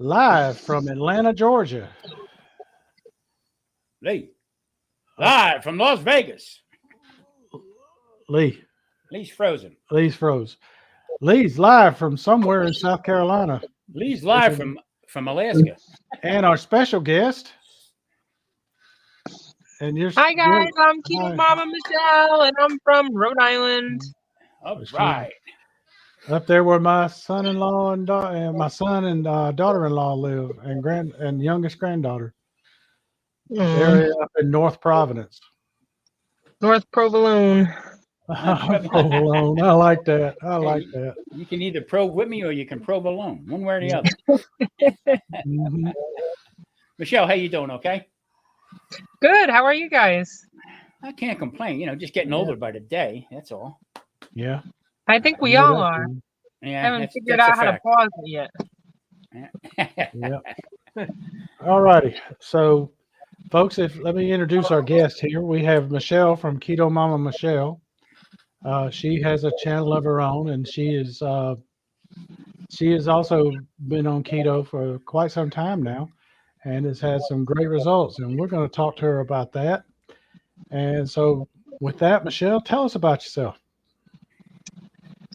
live from Atlanta, Georgia. Lee, live from Las Vegas. Lee's frozen. Lee's froze. Lee's live from somewhere in South Carolina. Lee's live from Alaska. And our special guest. And Hi guys, I'm Keto Mama Michelle, and I'm from Rhode Island. All right. Up there where my son-in-law and my son and daughter-in-law live, and youngest granddaughter. Area up in North Providence. North Provolone. Provolone. I like that. I like that. You can either probe with me or you can probe alone. One way or the other. Michelle, how you doing? Okay. Good. How are you guys? I can't complain. You know, just getting older by the day. That's all. Yeah. I think we all are. Yeah. I haven't figured out how to pause it yet. Yeah. All righty. So, folks, let me introduce our guest here. We have Michelle from Keto Mama Michelle. She has a channel of her own, and she has also been on keto for quite some time now, and has had some great results. And we're going to talk to her about that. And so, with that, Michelle, tell us about yourself.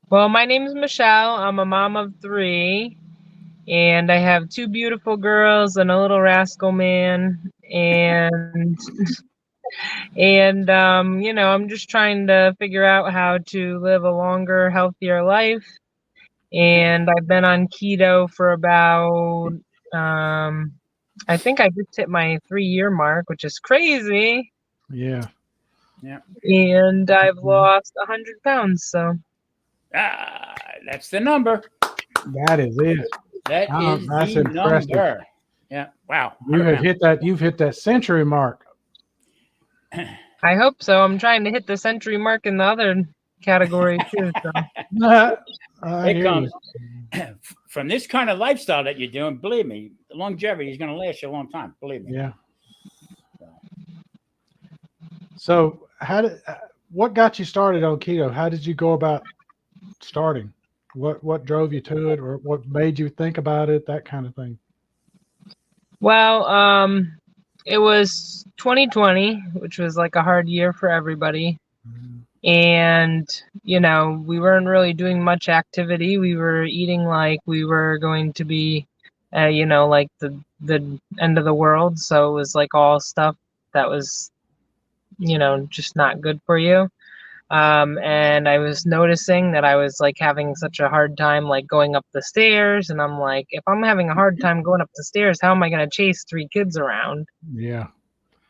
Well, my name is Michelle. I'm a mom of 3, and I have 2 beautiful girls and a little rascal man. And you know, I'm just trying to figure out how to live a longer, healthier life. And I've been on keto for about, I think I just hit my 3-year mark, which is crazy. Yeah. Yeah. And I've lost 100 pounds. So. That's the number. That is it. That's the impressive. Number. Yeah. Wow. You've hit that century mark. I hope so. I'm trying to hit the century mark in the other category too. So. It comes from this kind of lifestyle that you're doing. Believe me, the longevity is going to last you a long time. Believe me. Yeah. So, what got you started on keto? How did you go about starting? What drove you to it, or what made you think about it? That kind of thing. Well, it was 2020, which was like a hard year for everybody. And, you know, we weren't really doing much activity. We were eating like we were going to be, you know, like the end of the world. So it was like all stuff that was, you know, just not good for you. And I was noticing that I was like having such a hard time like going up the stairs. And I'm like, if I'm having a hard time going up the stairs, how am I going to chase 3 kids around? Yeah.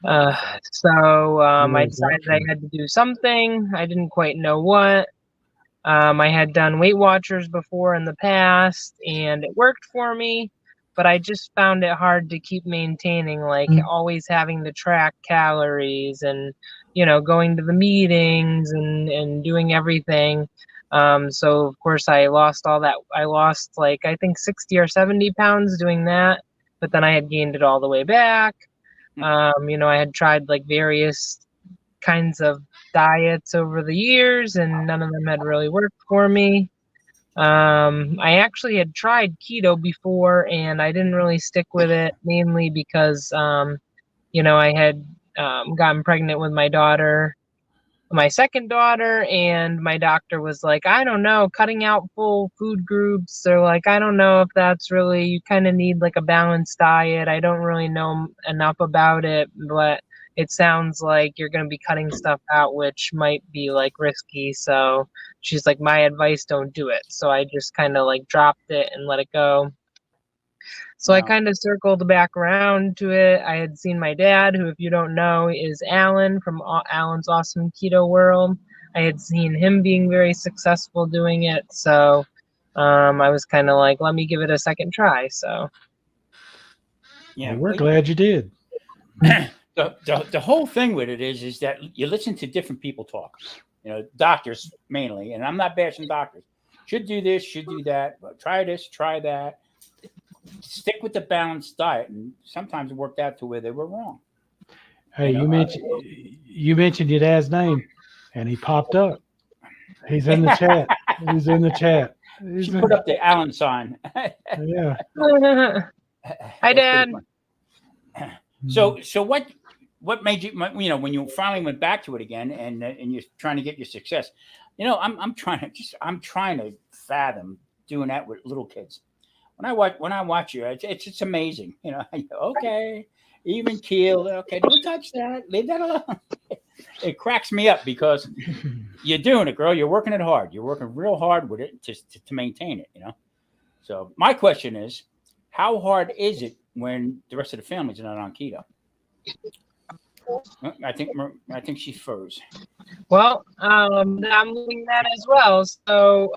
So I decided I had to do something. I didn't quite know what. I had done Weight Watchers before in the past, and it worked for me, but I just found it hard to keep maintaining, like always having to track calories and, you know, going to the meetings and doing everything. So of course I lost all that. I lost like, I think 60 or 70 pounds doing that, but then I had gained it all the way back. You know, I had tried like various kinds of diets over the years, and none of them had really worked for me. I actually had tried keto before, and I didn't really stick with it, mainly because, you know, I had gotten pregnant with my second daughter, and my doctor was like, I don't know, cutting out full food groups, or like, I don't know if that's really, you kind of need like a balanced diet. I don't really know enough about it, but it sounds like you're going to be cutting stuff out, which might be like risky. So she's like, my advice, don't do it. So I just kind of like dropped it and let it go. So I kind of circled back around to it. I had seen my dad, who, if you don't know, is Alan from Alan's Awesome Keto World. I had seen him being very successful doing it. So I was kind of like, let me give it a second try. So yeah, well, we're glad you did. The whole thing with it is that you listen to different people talk, you know, doctors mainly, and I'm not bashing doctors. Should do this, should do that, but try this, try that. Stick with the balanced diet, and sometimes it worked out to where they were wrong. Hey, you mentioned your dad's name, and he popped up. He's in the chat. He's in the chat. She put up the Allen sign. Yeah. Hi, That's Dad. pretty fun. So what made you, when you finally went back to it again, and you're trying to get your success? I'm trying to fathom doing that with little kids. When I watch you, it's amazing. Okay, even keel. Okay, don't touch that. Leave that alone. It cracks me up because you're doing it, girl. You're working it hard. You're working real hard with it to maintain it. So my question is, how hard is it when the rest of the family's not on keto? I think she froze. Well, I'm looking at as well. So,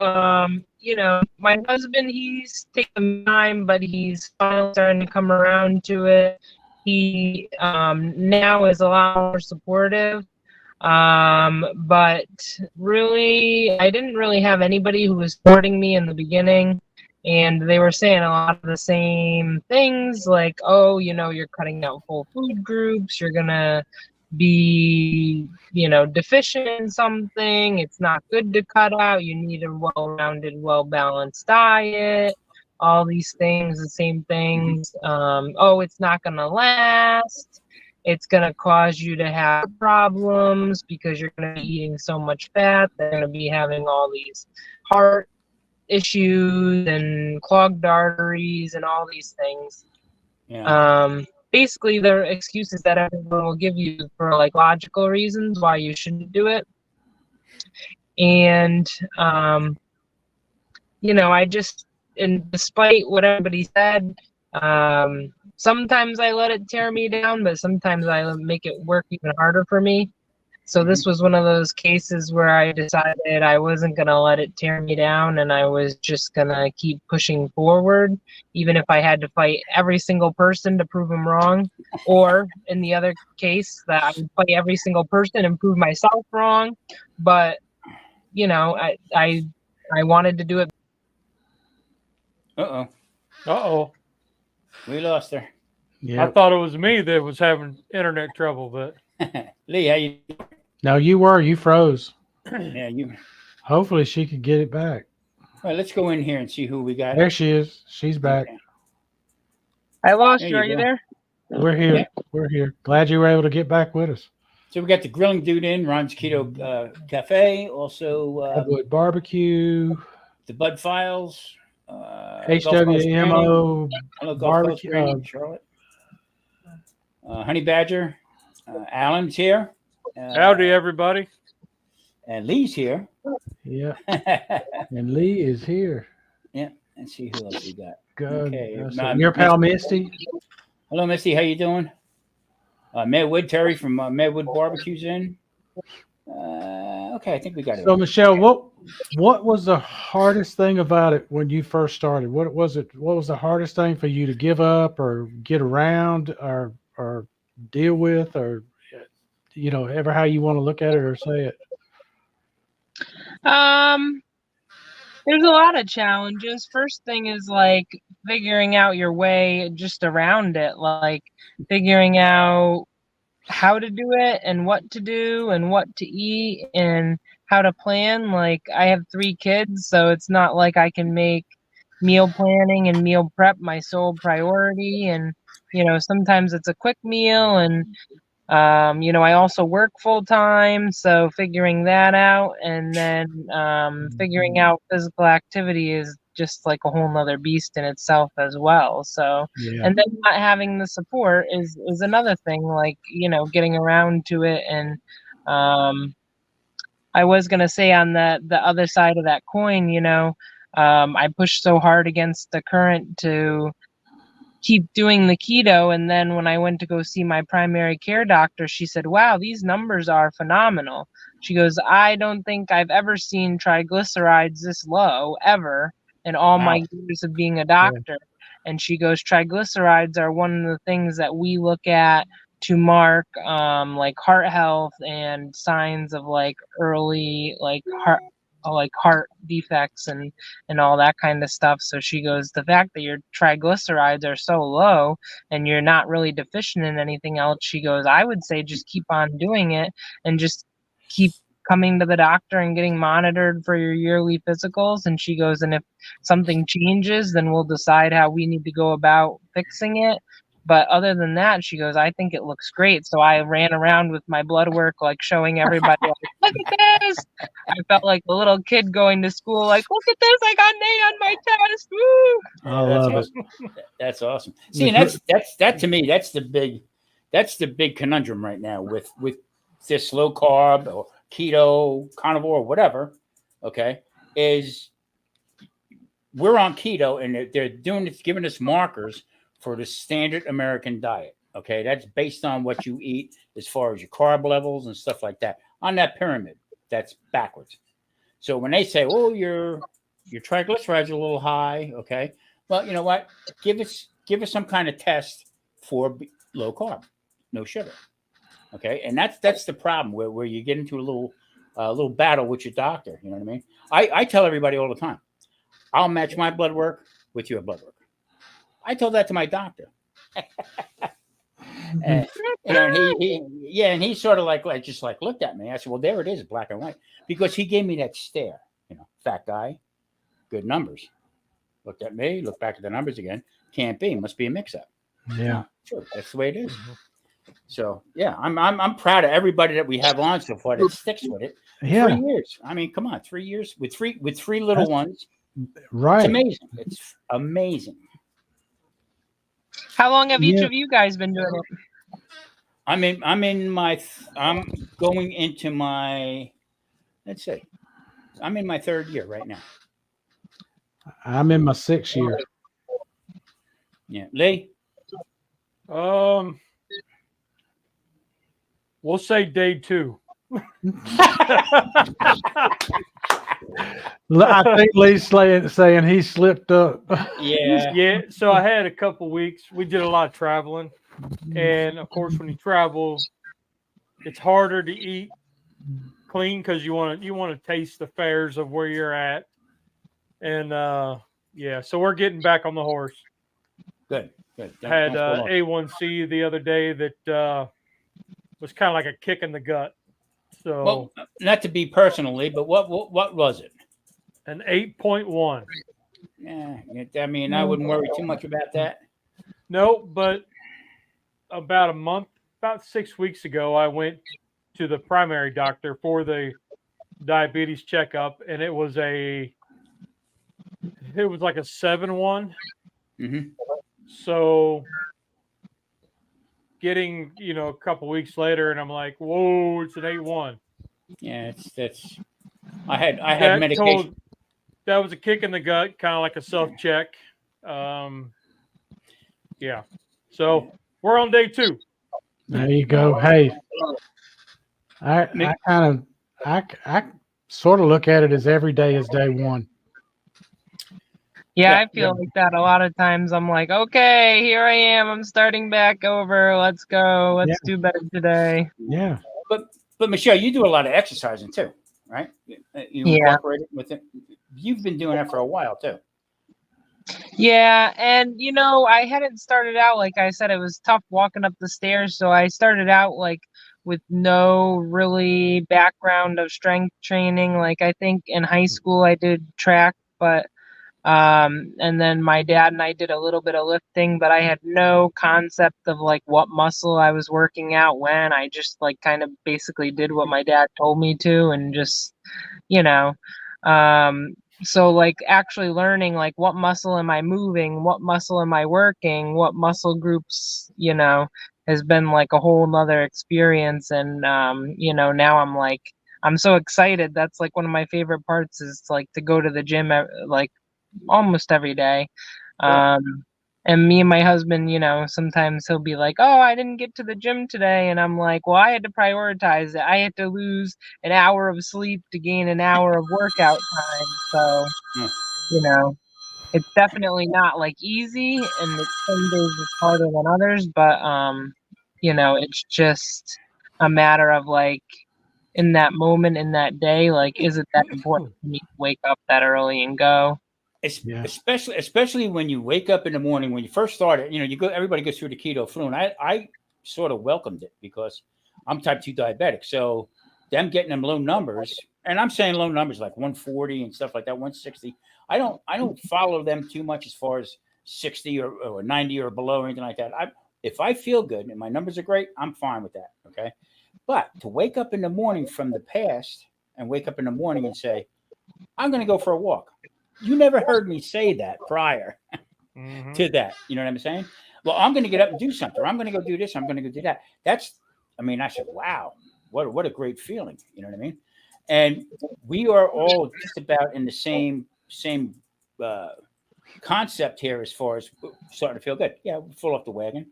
my husband, he's taking time, but he's finally starting to come around to it. He now is a lot more supportive. But really, I didn't really have anybody who was supporting me in the beginning. And they were saying a lot of the same things like, oh, you're cutting out full food groups. You're going to be, deficient in something. It's not good to cut out. You need a well-rounded, well-balanced diet. All these things, the same things. Oh, it's not going to last. It's going to cause you to have problems because you're going to be eating so much fat. They're going to be having all these heart issues and clogged arteries and all these things. Yeah. Basically, they're excuses that everyone will give you for like logical reasons why you shouldn't do it. And and despite what everybody said, sometimes I let it tear me down, but sometimes I make it work even harder for me. So this was one of those cases where I decided I wasn't going to let it tear me down, and I was just going to keep pushing forward, even if I had to fight every single person to prove them wrong. Or in the other case, that I would fight every single person and prove myself wrong. But, I wanted to do it. Uh-oh. We lost her. Yeah. I thought it was me that was having internet trouble, but Lee, how you? No, you froze. Yeah, you. Hopefully she could get it back. All right, let's go in here and see who we got. There she is. She's back. Okay. I lost There you. you Are you go. there? We're here. Yeah. We're here. Glad you were able to get back with us. So we got the grilling dude in, Ron's Keto Cafe, also Redwood Barbecue, the Bud Files, HWMO Gulf Coast Barbecue. Training, Charlotte, Honey Badger, Alan's here. howdy, everybody. And Lee's here. Yeah. And Lee is here. Yeah. Let's see who else we got. Good. Okay. Your pal Misty. Hello, Misty. How you doing? Medwood, Terry from Medwood Barbecue's in. Okay, I think we got it. So Michelle, what was the hardest thing about it when you first started? What was it? What was the hardest thing for you to give up or get around or deal with, or ever how you want to look at it or say it? There's a lot of challenges. First thing is like figuring out your way just around it, like figuring out how to do it and what to do and what to eat and how to plan. Like I have 3 kids, so it's not like I can make meal planning and meal prep my sole priority. And, sometimes it's a quick meal, and I also work full time, so figuring that out, and then figuring out physical activity is just like a whole nother beast in itself as well. So, Yeah. and then not having the support is another thing, like, getting around to it. And I was going to say on the other side of that coin, I pushed so hard against the current to keep doing the keto, and then when I went to go see my primary care doctor, she said, wow, these numbers are phenomenal. She goes, I don't think I've ever seen triglycerides this low ever in all my years of being a doctor. And she goes, triglycerides are one of the things that we look at to mark like heart health and signs of like early heart defects and all that kind of stuff. So she goes, the fact that your triglycerides are so low and you're not really deficient in anything else, she goes, I would say just keep on doing it and just keep coming to the doctor and getting monitored for your yearly physicals. And she goes, and if something changes, then we'll decide how we need to go about fixing it. But other than that, she goes, I think it looks great. So I ran around with my blood work, like showing everybody, like, look at this. I felt like a little kid going to school, like, look at this, I got an A on my test. Woo! I love it. That's awesome. See, and that to me, that's the big conundrum right now with this low carb or keto, carnivore, whatever. Okay, is we're on keto and they're doing this, giving us markers for the standard American diet. Okay, that's based on what you eat as far as your carb levels and stuff like that. On that pyramid, that's backwards. So when they say, "Oh, your triglycerides are a little high," okay, well, you know what? Give us some kind of test for low carb, no sugar. Okay, and that's the problem where you get into a little battle with your doctor. You know what I mean? I tell everybody all the time, I'll match my blood work with your blood work. I told that to my doctor. And he sort of like just like looked at me. I said, well, there it is, black and white, because he gave me that stare, fat guy, good numbers. Looked at me, looked back at the numbers again. Can't be, must be a mix up. Yeah, sure, that's the way it is. So yeah, I'm proud of everybody that we have on so far that sticks with it. Yeah, 3 years. I mean, come on, 3 years with three little ones. Right, it's amazing. It's amazing. How long have each of you guys been doing it? I'm going into my, let's see, I'm in my 3rd year right now. I'm in my 6th year. Yeah, Lee. We'll say day 2. I think Lee's saying he slipped up. Yeah. So I had a couple weeks. We did a lot of traveling, and of course, when you travel, it's harder to eat clean because you want to taste the fares of where you're at, and so we're getting back on the horse. Good. Had A1C the other day that was kind of like a kick in the gut. So, well, not to be personally, but what was it? An 8.1. Yeah, I mean, I wouldn't worry too much about that. No, but about 6 weeks ago, I went to the primary doctor for the diabetes checkup, and it was like a 7.1. Mm-hmm. So getting, a couple weeks later, and I'm like, whoa, it's an 8.1. Yeah, I had medication. That was a kick in the gut, kind of like a self-check. So we're on day 2. There you go. Hey, I sort of look at it as every day is day 1. Yeah, I feel like that a lot of times. I'm like, okay, here I am. I'm starting back over. Let's go. Let's do better today. Yeah. But Michelle, you do a lot of exercising too, right? You incorporate it with it. You've been doing that for a while too. Yeah, and I hadn't started out, like I said, it was tough walking up the stairs. So I started out like with no really background of strength training. Like I think in high school I did track, but and then my dad and I did a little bit of lifting, but I had no concept of like what muscle I was working out when. I just like kind of basically did what my dad told me to, and just so like actually learning like what muscle am I moving, what muscle am I working, what muscle groups has been like a whole nother experience. And now I'm so excited. That's like one of my favorite parts, is like to go to the gym like almost every day. And me and my husband, sometimes he'll be like, oh, I didn't get to the gym today, and I'm like, well, I had to prioritize it. I had to lose an hour of sleep to gain an hour of workout time. So it's definitely not like easy, and some days it's harder than others, but it's just a matter of like, in that moment, in that day, like, is it that important for me to wake up that early and go? Especially when you wake up in the morning, when you first started, everybody goes through the keto flu, and I sort of welcomed it because I'm type 2 diabetic. So them getting them low numbers, and I'm saying low numbers like 140 and stuff like that, 160. I don't follow them too much as far as 60 or 90 or below or anything like that. If I feel good and my numbers are great, I'm fine with that. Okay. But to wake up in the morning from the past and wake up in the morning and say, I'm going to go for a walk. You never heard me say that prior to that. You know what I'm saying? Well, I'm going to get up and do something. Or I'm going to go do this. I'm going to go do that. I said, wow, what a great feeling. You know what I mean? And we are all just about in the same concept here as far as starting to feel good. Yeah, we fall off the wagon.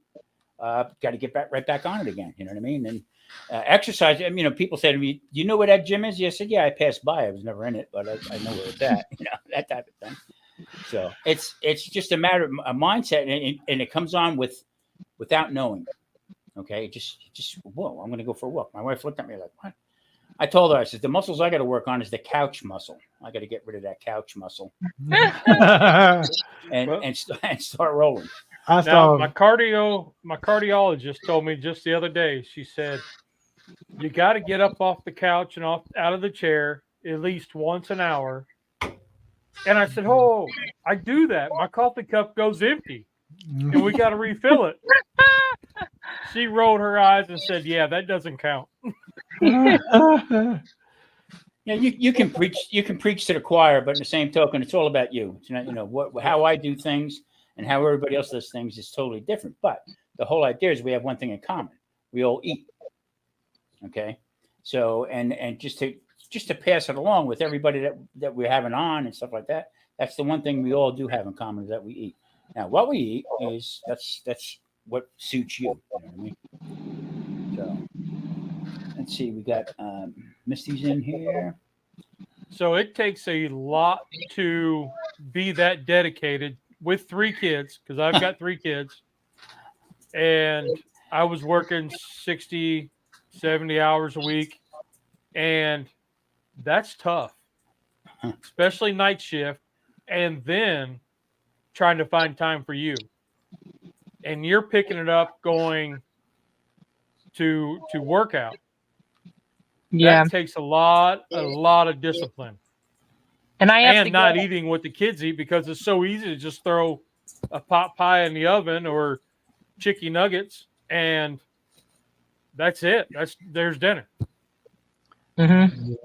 Got to get right back on it again. You know what I mean? And exercise. I mean, people say to me, "Do you know where that gym is?" Yeah, I said, "Yeah, I passed by. I was never in it, but I know where it's at." You know, that type of thing. So it's just a matter of a mindset, and it comes on without knowing. Okay, just whoa, I'm going to go for a walk. My wife looked at me like, "What?" I told her, I said, the muscles I got to work on is the couch muscle. I got to get rid of that couch muscle and start rolling. Now, my cardiologist told me just the other day, she said, you got to get up off the couch and out of the chair at least once an hour. And I said, oh, I do that. My coffee cup goes empty and we got to refill it. She rolled her eyes and said, yeah, that doesn't count. Yeah, you can preach to the choir, but in the same token, it's all about you. It's not, how I do things and how everybody else does things is totally different. But the whole idea is we have one thing in common: we all eat. Okay, so and just to pass it along with everybody that we're having on and stuff like that. That's the one thing we all do have in common, is that we eat. Now, what we eat is that's what suits you. You know what I mean? So let's see, we got Misty's in here. So it takes a lot to be that dedicated with 3 kids, because I've got 3 kids, and I was working 60, 70 hours a week, and that's tough, especially night shift, and then trying to find time for you. And you're picking it up going to work out. Yeah. That takes a lot of discipline. And I have to not eating what the kids eat, because it's so easy to just throw a pot pie in the oven or chicken nuggets, and that's it. There's dinner. Mm-hmm. Yeah.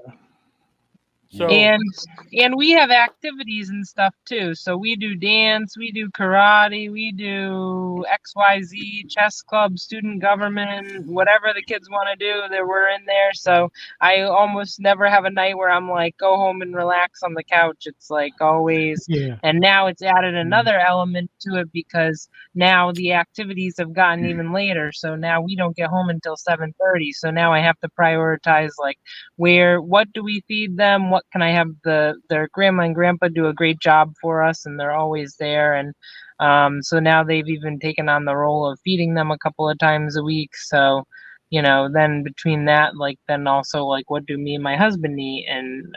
So and we have activities and stuff too. So we do dance, we do karate, we do XYZ, chess club, student government, whatever the kids want to do, that we're in there. So I almost never have a night where I'm like, go home and relax on the couch. It's like always. Yeah. And now it's added another element to it, because now the activities have gotten even later. So now we don't get home until 7:30. So now I have to prioritize, like, what do we feed them? What can I have their grandma and grandpa do a great job for us, and they're always there. And so now they've even taken on the role of feeding them a couple of times a week. So, then between that, then also, what do me and my husband eat? And,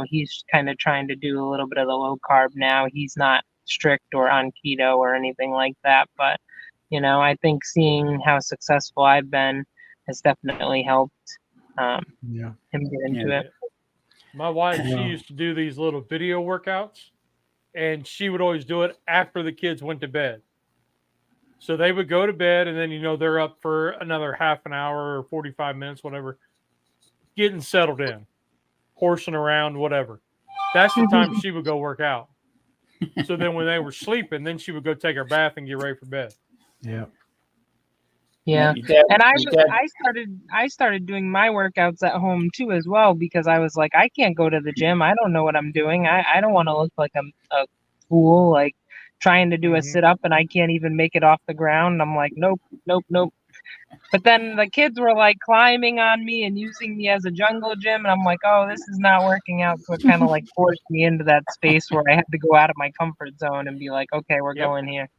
he's kind of trying to do a little bit of the low carb now. He's not strict or on keto or anything like that. But, I think seeing how successful I've been has definitely helped him get into it. My wife, she used to do these little video workouts, and she would always do it after the kids went to bed. So they would go to bed, and then, they're up for another half an hour or 45 minutes, whatever, getting settled in, horsing around, whatever. That's the time she would go work out. So then when they were sleeping, then she would go take her bath and get ready for bed. Yeah. Yeah, and I started doing my workouts at home too as well, because I was like, I can't go to the gym. I don't know what I'm doing. I don't want to look like I'm a fool, like trying to do a sit up and I can't even make it off the ground. I'm like, nope. But then the kids were like climbing on me and using me as a jungle gym, and I'm like, oh, this is not working out. So it kind of forced me into that space where I had to go out of my comfort zone and be like, okay, we're going here.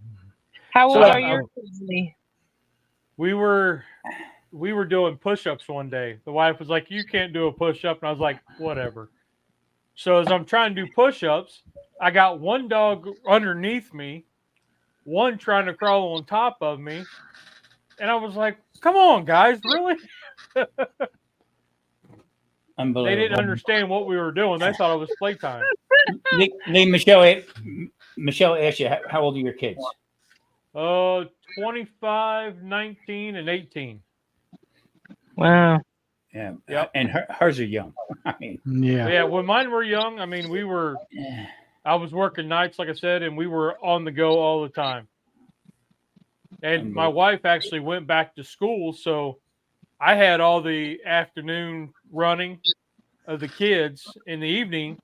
How old are your kids, Lee? We were doing push-ups one day. The wife was like, you can't do a push-up. And I was like, whatever. So as I'm trying to do push-ups, I got one dog underneath me, one trying to crawl on top of me. And I was like, come on, guys, really? They Unbelievable. didn't understand what we were doing. They thought it was playtime. Lee, Michelle asked you, how old are your kids? 25, 19, and 18. Wow. Yeah. Yep. And hers are young. I mean, Yeah, when mine were young, I mean, I was working nights, like I said, and we were on the go all the time. And my wife actually went back to school, so I had all the afternoon running of the kids. In the evening,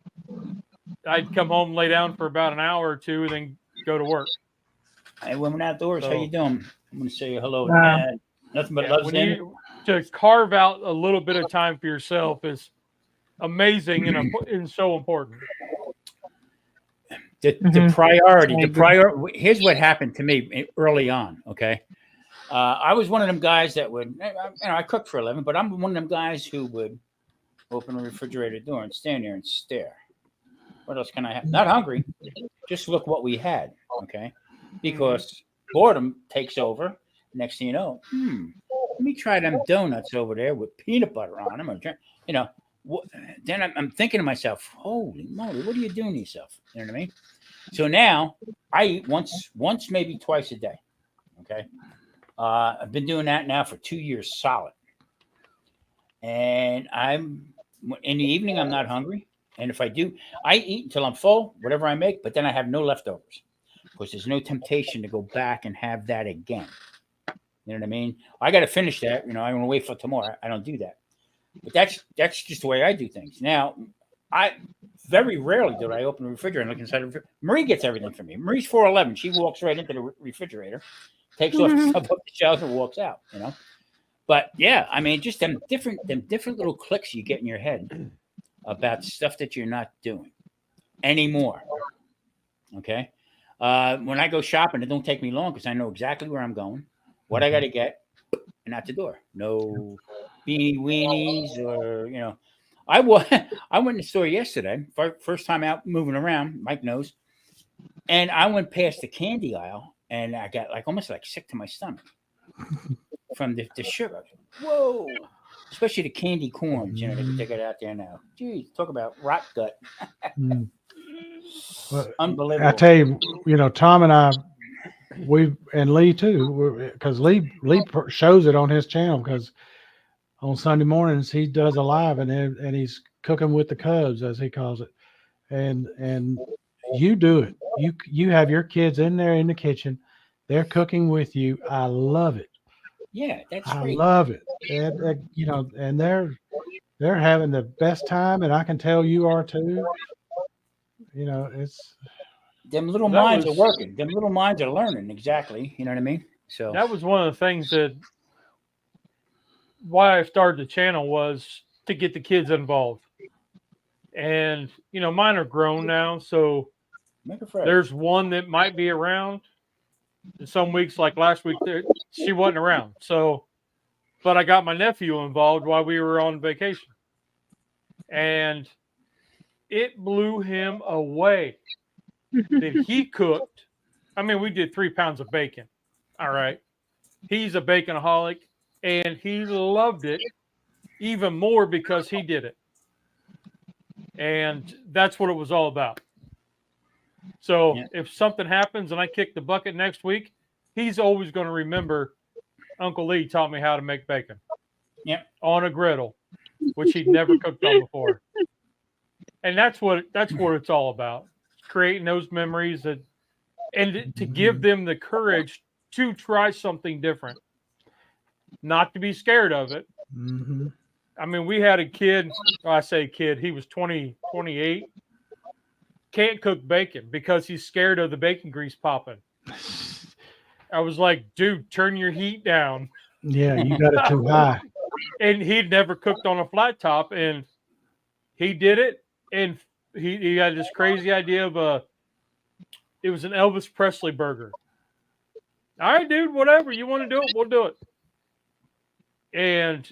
I'd come home, lay down for about an hour or two, and then go to work. Hey, women outdoors, how you doing? I'm going to say hello. Wow. Nothing but love's in. To carve out a little bit of time for yourself is amazing and so important. The priority. Here's what happened to me early on. Okay, I was one of them guys that would, I cook for a living, but I'm one of them guys who would open a refrigerator door and stand there and stare. What else can I have? Not hungry. Just look what we had. Okay, because boredom takes over. Next thing you know, let me try them donuts over there with peanut butter on them. Then I'm thinking to myself, holy moly, what are you doing to yourself? You know what I mean? So now I eat once, maybe twice a day. Okay. I've been doing that now for 2 years solid. And in the evening, I'm not hungry. And if I do, I eat until I'm full, whatever I make, but then I have no leftovers because there's no temptation to go back and have that again. You know what I mean? I got to finish that. I'm going to wait for tomorrow. I don't do that. But that's just the way I do things. Now, I very rarely do I open the refrigerator and look inside the refrigerator. Marie gets everything from me. Marie's 4'11". She walks right into the refrigerator, takes off the stuff off the shelf and walks out, But yeah, I mean, just them different little clicks you get in your head about stuff that you're not doing anymore. Okay. When I go shopping, it don't take me long because I know exactly where I'm going, what I got to get, and out the door. No beanie weenies or, I went in the store yesterday, first time out moving around, Mike knows. And I went past the candy aisle and I got almost sick to my stomach from the sugar. Whoa. Especially the candy corns, they got out there now. Geez, talk about rot gut. Unbelievable. I tell you, Tom and I, and Lee too, because Lee shows it on his channel because on Sunday mornings he does a live and he's cooking with the Cubs as he calls it, and you do it. You have your kids in there in the kitchen, they're cooking with you. I love it. Yeah, that's I great. love it, and they're having the best time, and I can tell you are too. It's. Them little minds are working. Them little minds are learning exactly. You know what I mean? So that was one of the things that why I started the channel was to get the kids involved. And mine are grown now, so there's one that might be around. And some weeks, like last week, she wasn't around. So, but I got my nephew involved while we were on vacation, and it blew him away. That he cooked. I mean, we did 3 pounds of bacon. All right. He's a baconaholic and he loved it even more because he did it. And that's what it was all about. So if something happens and I kick the bucket next week, he's always going to remember Uncle Lee taught me how to make bacon. Yeah. On a griddle, which he'd never cooked on before. And that's what it's all about. Creating those memories and to give them the courage to try something different, not to be scared of it. Mm-hmm. I mean, we had a kid, I say kid, he was 28, can't cook bacon because he's scared of the bacon grease popping. I was like, dude, turn your heat down. Yeah, you got it too high. And he'd never cooked on a flat top, and he did it, and he had this crazy idea of it was an Elvis Presley burger. All right, dude, whatever. You want to do it, we'll do it. And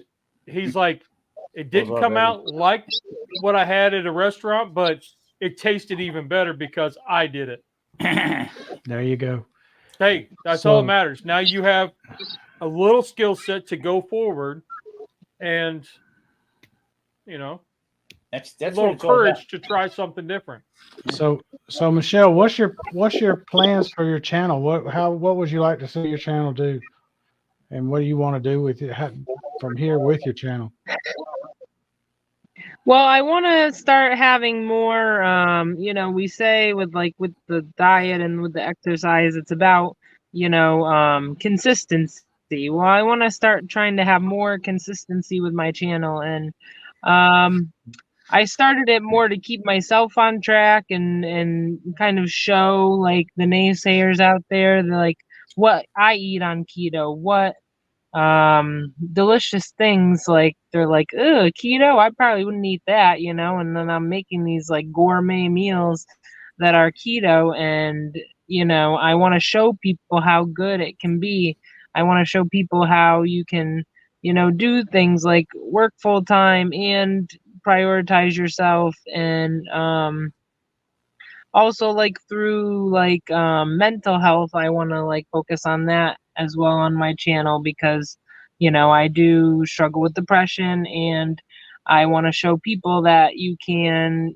he's like, it didn't come out like what I had at a restaurant, but it tasted even better because I did it. There you go. Hey, that's all that matters. Now you have a little skill set to go forward, and That's a what little it's all about. courage to try something different. So Michelle, what's your plans for your channel? What would you like to see your channel do, and what do you want to do with it from here with your channel? Well, I want to start having more, we say with the diet and with the exercise, it's about, consistency. Well, I want to start trying to have more consistency with my channel. And I started it more to keep myself on track and kind of show like the naysayers out there, like what I eat on keto, what delicious things, like they're like, ugh, keto, I probably wouldn't eat that, and then I'm making these like gourmet meals that are keto, and I want to show people how good it can be. I want to show people how you can do things like work full time and prioritize yourself, and also like through like mental health, I want to like focus on that as well on my channel, because I do struggle with depression, and I want to show people that you can,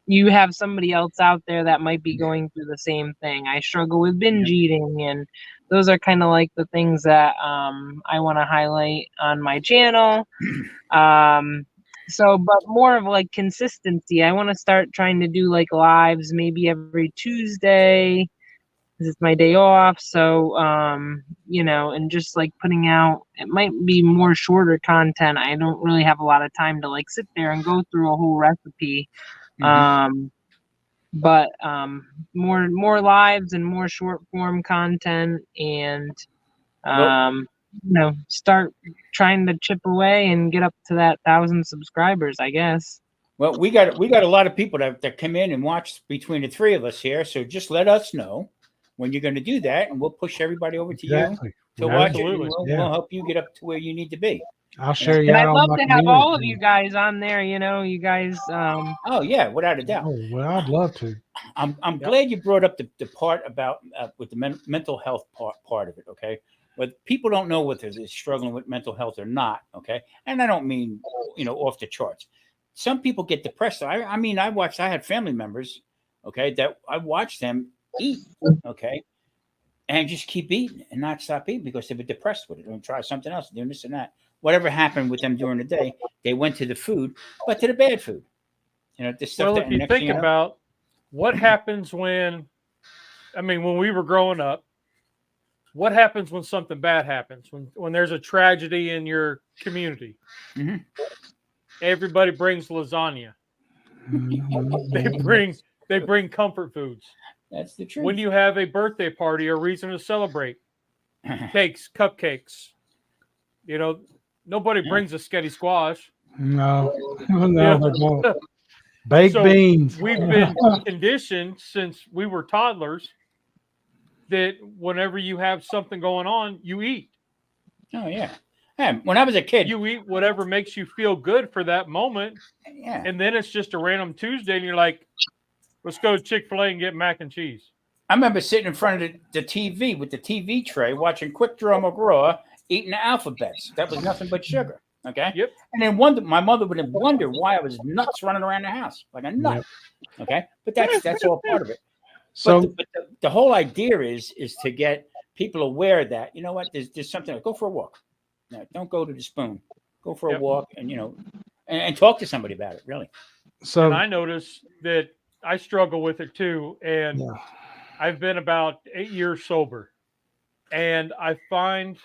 you have somebody else out there that might be going through the same thing. I struggle with binge eating, and those are kind of like the things that I want to highlight on my channel. So, but more of like consistency. I want to start trying to do like lives maybe every Tuesday, because it's my day off. So, and just like putting out, it might be more shorter content. I don't really have a lot of time to like sit there and go through a whole recipe. But more lives and more short form content, and start trying to chip away and get up to that 1,000 subscribers, I guess. Well, we got a lot of people that come in and watch between the three of us here. So just let us know when you're going to do that, and we'll push everybody over to you to watch it. And we'll help you get up to where you need to be. I'll share you. And I'd love to have all of you guys on there. You guys. Oh yeah, without a doubt. Oh well, I'd love to. I'm glad you brought up the part about with the mental health part of it. Okay, but people don't know whether they're struggling with mental health or not. Okay, and I don't mean off the charts. Some people get depressed. I had family members, okay, that I watched them eat, okay, and just keep eating and not stop eating because they were depressed with it. And try something else, doing this and that. Whatever happened with them during the day, they went to the food, but to the bad food. The stuff. Well, if you think about what happens when we were growing up, what happens when something bad happens? When there's a tragedy in your community, everybody brings lasagna. They bring comfort foods. That's the truth. When you have a birthday party or reason to celebrate, cakes, cupcakes. Nobody brings a sketty squash. No, they don't. Baked beans. We've been conditioned since we were toddlers that whenever you have something going on, you eat. Oh yeah. When I was a kid, you eat whatever makes you feel good for that moment. Yeah. And then it's just a random Tuesday, and you're like, let's go to Chick-fil-A and get mac and cheese. I remember sitting in front of the TV with the TV tray, watching Quick Draw McGraw, eating the alphabets. That was nothing but sugar. Okay. Yep. And then my mother would wonder why I was nuts running around the house like a nut. Yep. Okay. But that's all part of it. So but the whole idea is to get people aware that, there's something. Go for a walk. No, don't go to the spoon. Go for a walk and and talk to somebody about it, really. So and I noticed that I struggle with it too. And I've been about 8 years sober. And I find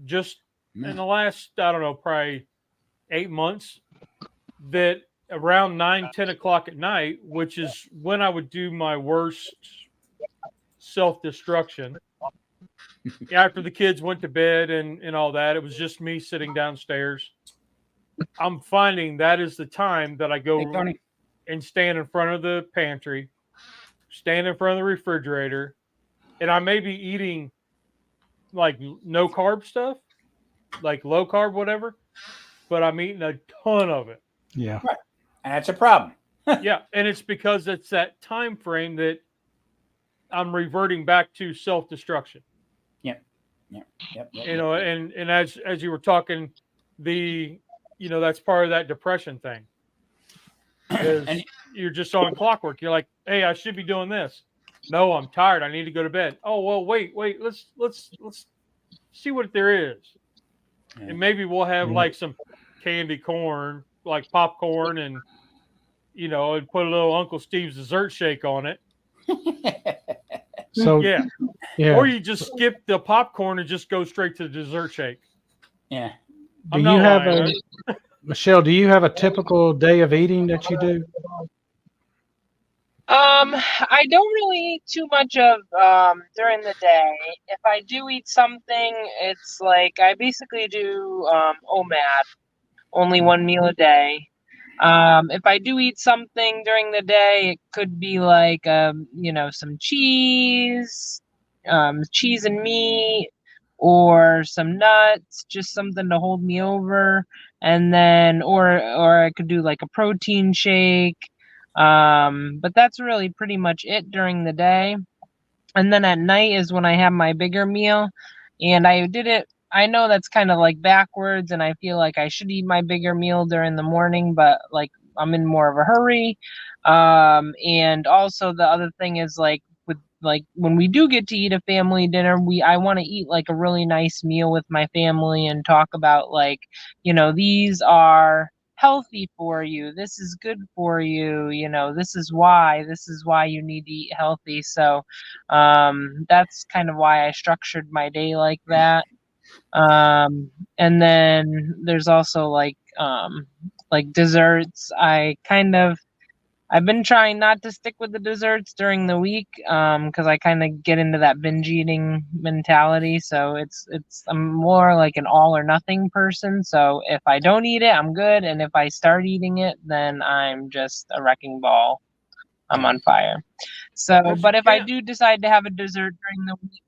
just in the last, probably 8 months, that around 9-10 o'clock at night, which is when I would do my worst self-destruction, after the kids went to bed and all that, it was just me sitting downstairs. I'm finding that is the time that I go and stand in front of the pantry, stand in front of the refrigerator, and I may be eating like no carb stuff, like low carb, whatever, but I'm eating a ton of it. Yeah. Right. And that's a problem. Yeah. And it's because it's that time frame that I'm reverting back to self-destruction. Yep. And as you were talking, that's part of that depression thing. because And- you're just on clockwork. You're like, hey, I should be doing this. No, I'm tired. I need to go to bed. Oh well, wait. Let's see what there is, Yeah. and maybe we'll have Yeah. like some candy corn, like popcorn, and and put a little Uncle Steve's dessert shake on it. So Yeah. yeah. Or you just skip the popcorn and just go straight to the dessert shake. Yeah. Do I'm you not have lying, a Michelle? Do you have a typical day of eating that you do? I don't really eat too much of during the day. If I do eat something, it's like I basically do OMAD, only one meal a day. If I do eat something during the day, it could be like some cheese and meat, or some nuts, just something to hold me over, and then or I could do like a protein shake. But that's really pretty much it during the day. And then at night is when I have my bigger meal. And I know that's kind of like backwards, and I feel like I should eat my bigger meal during the morning, but like I'm in more of a hurry. And also the other thing is like when we do get to eat a family dinner, I want to eat like a really nice meal with my family and talk about like, these are healthy for you, this is good for you, this is why you need to eat healthy. So that's kind of why I structured my day like that. And then there's also like desserts. I've been trying not to stick with the desserts during the week, because I kind of get into that binge eating mentality. So I'm more like an all or nothing person. So if I don't eat it, I'm good, and if I start eating it, then I'm just a wrecking ball. I'm on fire. So, but if I do decide to have a dessert during the week,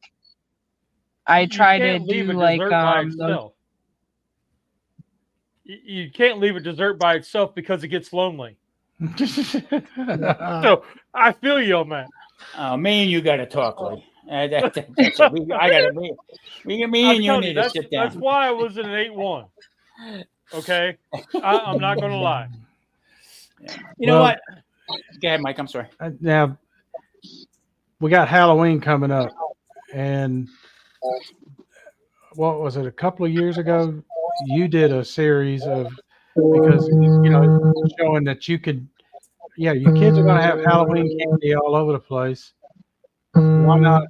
I try to do like by itself. You can't leave a dessert by itself because it gets lonely. So I feel you on that. Me and you got to talk, Lee. That's it. Me and you need to sit down. That's why I was in an 8-1. Okay, I'm not going to lie. Yeah. You know what? Go ahead, Mike. I'm sorry. Now we got Halloween coming up, and what was it? A couple of years ago, you did a series of, because showing that you could, your kids are going to have Halloween candy all over the place. Why not?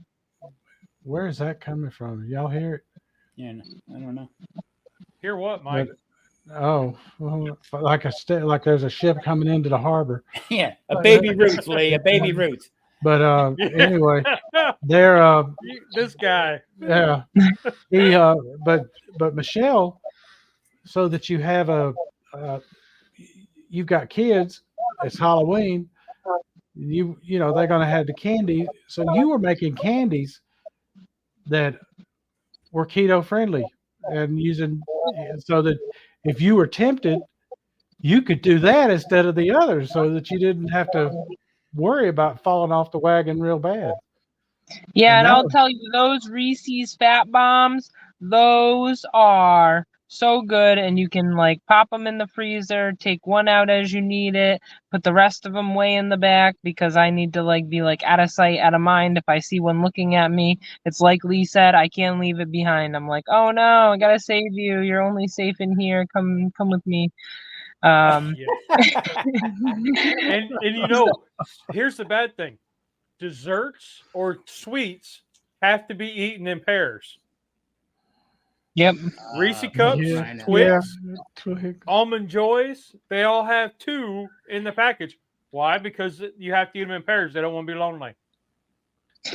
Where is that coming from? Y'all hear it? Yeah, I don't know. Hear what, Mike? Well, like there's a ship coming into the harbor. Yeah, a baby Ruth, Lee, a baby Ruth. But anyway, they're this guy. Yeah, but Michelle, so that you have you've got kids. It's Halloween. They're going to have the candy. So you were making candies that were keto friendly, and using, so that if you were tempted, you could do that instead of the others, so that you didn't have to worry about falling off the wagon real bad. Yeah, and I'll tell you, those Reese's Fat Bombs, those are so good, and you can like pop them in the freezer, take one out as you need it, put the rest of them way in the back, because I need to like be like out of sight, out of mind. If I see one looking at me, it's like Lee said, I can't leave it behind. I'm like, oh no, I gotta save you. You're only safe in here. Come with me. And here's the bad thing. Desserts or sweets have to be eaten in pairs. Yep. Reese Cups, Twix, Twix, Almond Joys, they all have 2 in the package. Why? Because you have to eat them in pairs. They don't want to be lonely.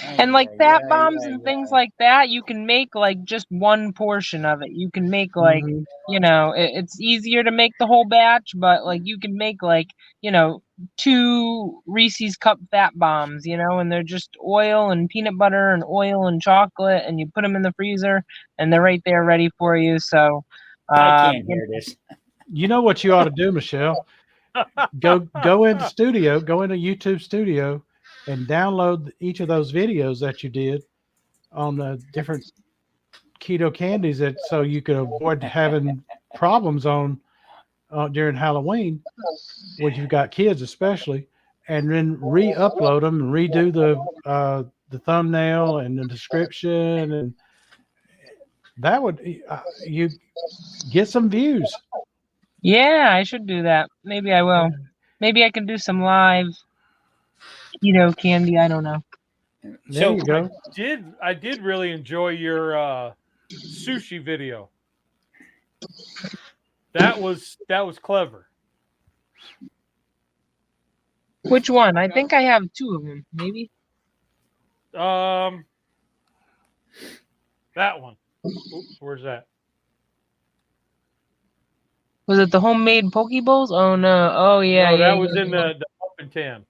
And like Fat Bombs and things like that, you can make like just one portion of it. You can make like, it's easier to make the whole batch, but like you can make like, 2 Reese's Cup Fat Bombs, and they're just oil and peanut butter and oil and chocolate, and you put them in the freezer and they're right there ready for you. So I can't hear this. You know what you ought to do, Michelle? Go into YouTube Studio and download each of those videos that you did on the different keto candies, so you could avoid having problems on during Halloween, when you've got kids especially, and then re-upload them and redo the thumbnail and the description, and that would you get some views. Yeah, I should do that. Maybe I will. Maybe I can do some live keto candy. I don't know. There So you go. I did really enjoy your sushi video. That was clever. Which one? I think I have 2 of them. Maybe. That one. Oops, where's that? Was it the homemade poke bowls? Oh no! Oh yeah, No, yeah. that was yeah, in yeah. the up and tan.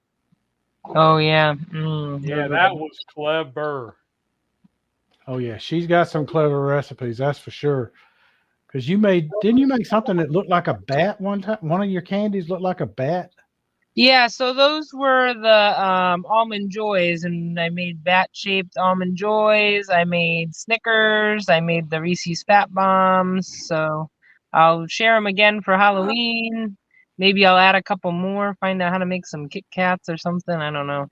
Oh yeah. Yeah, that was clever. Oh yeah, she's got some clever recipes, that's for sure. Because didn't you make something that looked like a bat one time? One of your candies looked like a bat. Yeah, so those were the almond joys, and I made bat-shaped almond joys. I made Snickers. I made the Reese's Fat Bombs. So I'll share them again for Halloween. Maybe I'll add a couple more. Find out how to make some Kit Kats or something. I don't know.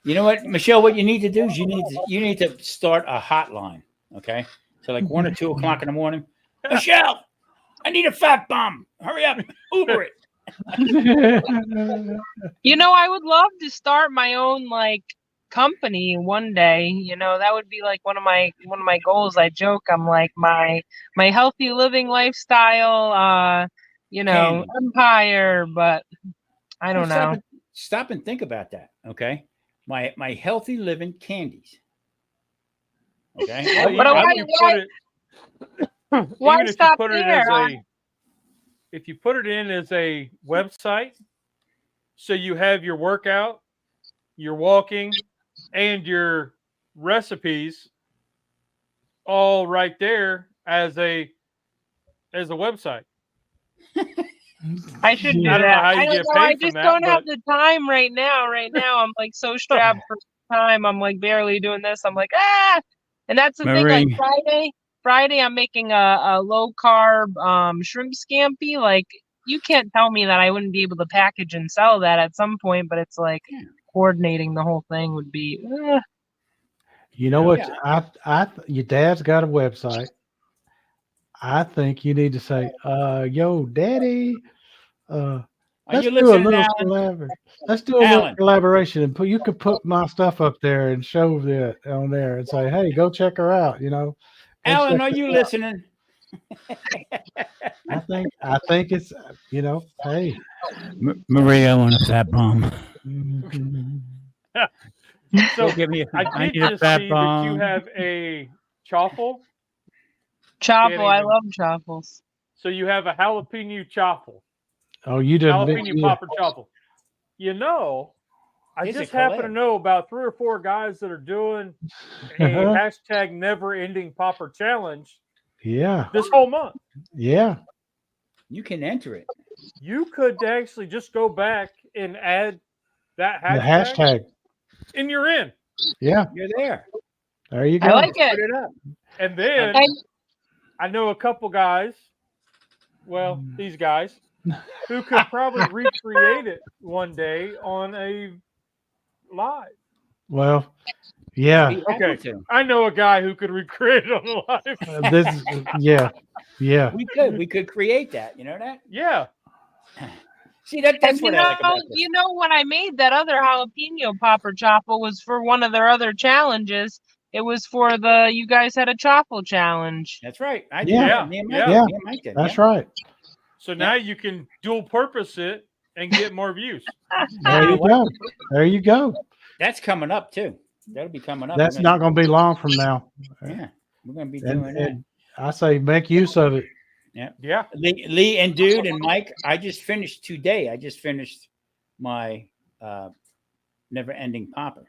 You know what, Michelle? What you need to do is you need to start a hotline. Okay, so like 1 or 2 o'clock in the morning. Michelle, I need a fat bomb. Hurry up, Uber it. You know, I would love to start my own company one day. You know, that would be like one of my goals. I joke, I'm like my healthy living lifestyle Candy. empire, but I don't know. Stop and think about that. Okay, my healthy living candies. Okay, Why Even stop there? if you put it in as a website, so you have your workout, your walking, and your recipes all right there as a website. I should do I don't know that. how you I get don't know. I paid from just that, don't have but- the time right now. Right now, I'm like so strapped for time. I'm like barely doing this. I'm like and that's the thing. Like Friday, I'm making a low carb shrimp scampi. Like you can't tell me that I wouldn't be able to package and sell that at some point. But it's like coordinating the whole thing would be. You know what? Your dad's got a website. I think you need to say, yo, daddy, let's do a little collaboration, and you could put my stuff up there and show that on there and say, hey, go check her out, you know. Alan, are you listening? I think it's, you know, hey. Maria, I want a fat bomb. So give me I did just see that you have a chaffle. Chaffle, I love chaffles. So you have a jalapeno chaffle. Oh, you did jalapeno popper chaffle. You know, I just happen to know about 3 or 4 guys that are doing a hashtag never ending popper challenge. Yeah. This whole month. Yeah. You can enter it. You could actually just go back and add that hashtag. The hashtag. And you're in. Yeah. You're there. There you go. I like it. Put it up. And then I know a couple guys, well, these guys, who could probably recreate it one day on a live. Well, yeah. Okay. I know a guy who could recreate it on a live. Yeah. We could create that. You know that? Yeah. See, that's what I like about this. You know, when I made that other jalapeno popper chaffle was for one of their other challenges. It was for you guys had a chaffle challenge. That's right. I did. Yeah. Me and Mike did. That's right. So now you can dual purpose it and get more views. There you go. There you go. That's coming up too. That'll be coming up. That's not going to be long from now. Yeah, we're going to be doing that. I say make use of it. Yeah. Lee and Dude and Mike, I just finished today. I just finished my never-ending popper.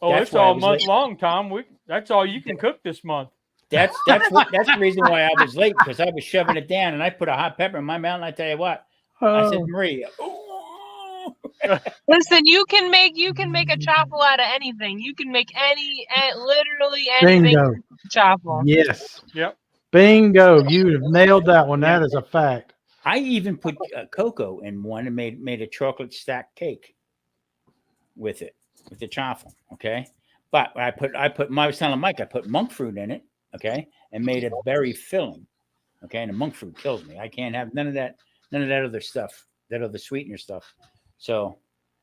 Oh, That's it's all why I was month late. long, Tom. That's all you can cook this month. That's the reason why I was late, because I was shoving it down and I put a hot pepper in my mouth. And I tell you what, I said, Maria, listen, you can make a chaffle out of anything. You can make literally anything. Bingo. Chaffle. Yes. Yep. Bingo. You have nailed that one. That is a fact. I even put cocoa in one and made a chocolate stack cake with it, with the chaffle. Okay. But I was telling Mike, I put monk fruit in it. Okay. And made it very filling. Okay. And the monk fruit kills me. I can't have none of that other stuff, that other sweetener stuff. So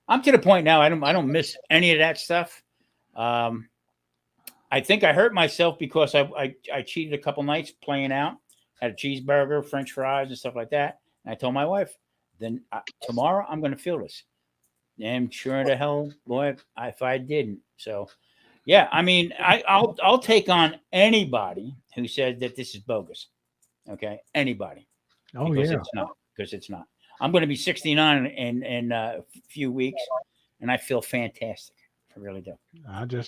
I'm to the point now. I don't miss any of that stuff. I think I hurt myself because I cheated a couple nights playing out. Had a cheeseburger, French fries, and stuff like that. And I told my wife, then tomorrow I'm going to feel this. And sure the hell, boy, if I didn't. So, yeah, I mean, I'll take on anybody who says that this is bogus. Okay, anybody. Oh, because yeah. it's not. I'm going to be 69 in a few weeks, and I feel fantastic. I really do.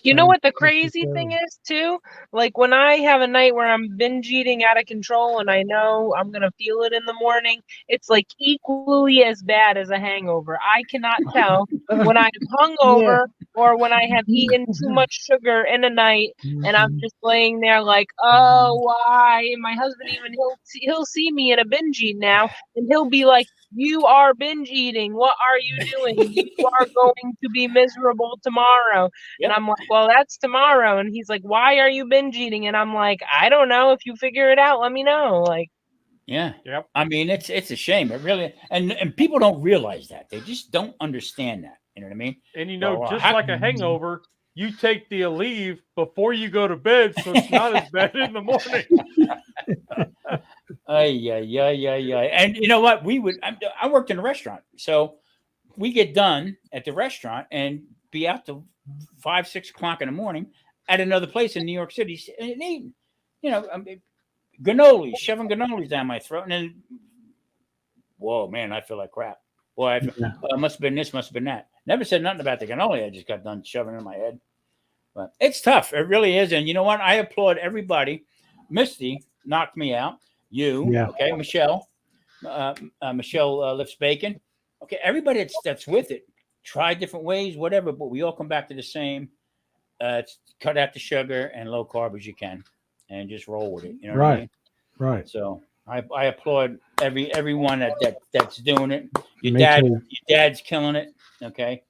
You know what the crazy thing is too? Like when I have a night where I'm binge eating out of control and I know I'm going to feel it in the morning, it's like equally as bad as a hangover. I cannot tell when I'm hungover or when I have eaten too much sugar in a night and I'm just laying there like, oh, why? And my husband he'll see me in a binge eat now and he'll be like, you are binge eating. What are you doing? You are going to be miserable tomorrow. Yep. And I'm like, well, that's tomorrow. And he's like, why are you binge eating? And I'm like, I don't know. If you figure it out, let me know. Like, yeah. Yep. I mean, it's a shame. It really, and people don't realize that. They just don't understand that. You know what I mean? And just like a hangover, you take the Aleve before you go to bed, so it's not as bad in the morning. Yeah. And you know what? I worked in a restaurant, so we get done at the restaurant and be out to 5, 6 o'clock in the morning at another place in New York City and eating, cannolis, shoving cannolis down my throat, and then, whoa, man, I feel like crap. Boy, must have been this, must have been that. Never said nothing about the cannoli. I just got done shoving it in my head. But it's tough. It really is. And you know what? I applaud everybody. Misty knocked me out. Okay, Michelle. Michelle lifts bacon. Okay, everybody that's with it, try different ways, whatever, but we all come back to the same. Cut out the sugar and low carb as you can, and just roll with it. You know what I mean? Right. So I applaud everyone that's doing it. Your dad's killing it. Okay.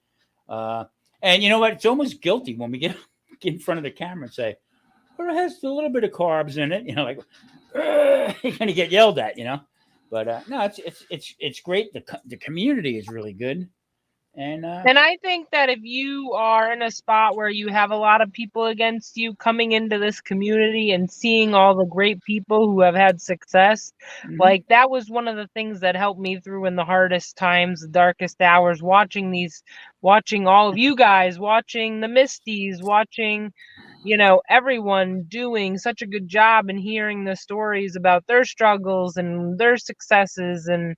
And you know what? It's almost guilty when we get in front of the camera and say, well, it has a little bit of carbs in it. Like you're gonna get yelled at, But no, it's great. The community is really good. And I think that if you are in a spot where you have a lot of people against you, coming into this community and seeing all the great people who have had success, like that was one of the things that helped me through in the hardest times, the darkest hours, watching all of you guys, watching the Misties, watching, everyone doing such a good job and hearing the stories about their struggles and their successes and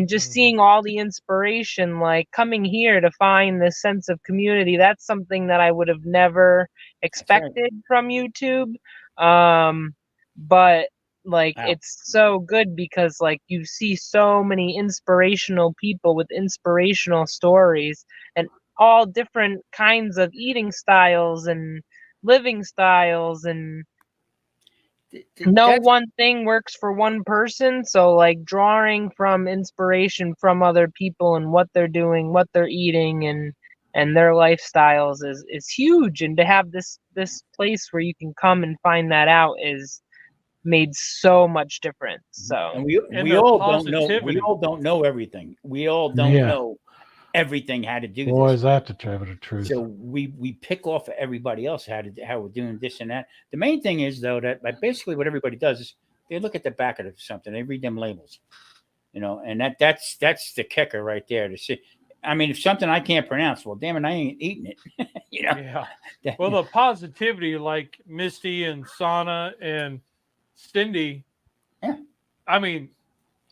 just seeing all the inspiration, like coming here to find this sense of community. That's something that I would have never expected from YouTube. But like, it's so good because like you see so many inspirational people with inspirational stories and all different kinds of eating styles and living styles, and no one thing works for one person. So like drawing from inspiration from other people and what they're doing, what they're eating, and their lifestyles is huge. And to have this place where you can come and find that out is made so much difference. So and we all don't know everything. We all don't know everything how to do Boy, this. is that to tell the truth. So we pick off of everybody else how we're doing this and that. The main thing is though that basically what everybody does is they look at the back of something, they read them labels, and that's the kicker right there to see. I mean, if something I can't pronounce, well, damn it, I ain't eating it. Yeah. Well, the positivity, like Misty and Sana and Cindy. Yeah. I mean,